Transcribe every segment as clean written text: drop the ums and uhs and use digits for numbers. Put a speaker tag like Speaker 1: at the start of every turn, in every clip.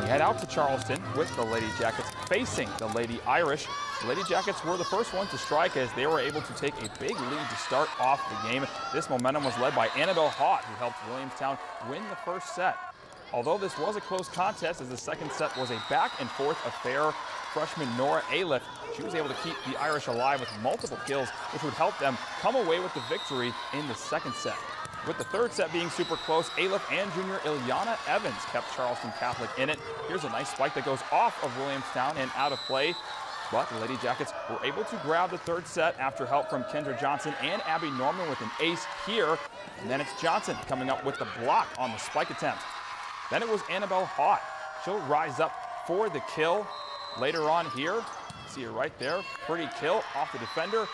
Speaker 1: head out to Charleston with the Lady Jackets facing the Lady Irish. The Lady Jackets were the first ones to strike as they were able to take a big lead to start off the game. This momentum was led by Annabelle Haught, who helped Williamstown win the first set. Although this was a close contest, as the second set was a back-and-forth affair, freshman Nora Aliff, she was able to keep the Irish alive with multiple kills, which would help them come away with the victory in the second set. With the third set being super close, Aliff and junior Ilyana Evans kept Charleston Catholic in it. Here's a nice spike that goes off of Williamstown and out of play. But the Lady Jackets were able to grab the third set after help from Kendra Johnson and Abby Norman with an ace here. And then it's Johnson coming up with the block on the spike attempt. Then it was Annabelle Haught. She'll rise up for the kill later on here. See her right there. Pretty kill off the defender.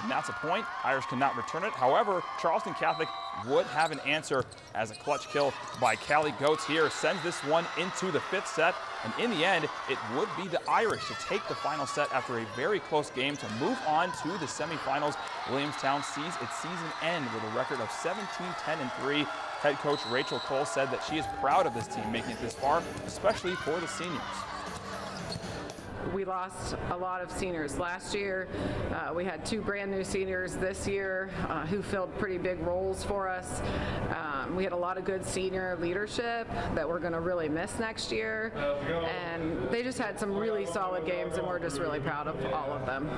Speaker 1: And that's a point. Irish cannot return it. However, Charleston Catholic would have an answer as a clutch kill by Callie Goetz here sends this one into the fifth set. And in the end, it would be the Irish to take the final set after a very close game to move on to the semifinals. Williamstown sees its season end with a record of 17-10-3. Head coach Rachel Cole said that she is proud of this team making it this far, especially for the seniors.
Speaker 2: We lost a lot of seniors last year. We had two brand new seniors this year who filled pretty big roles for us. We had a lot of good senior leadership that we're going to really miss next year. And they just had some really solid games, and we're just really proud of all of them.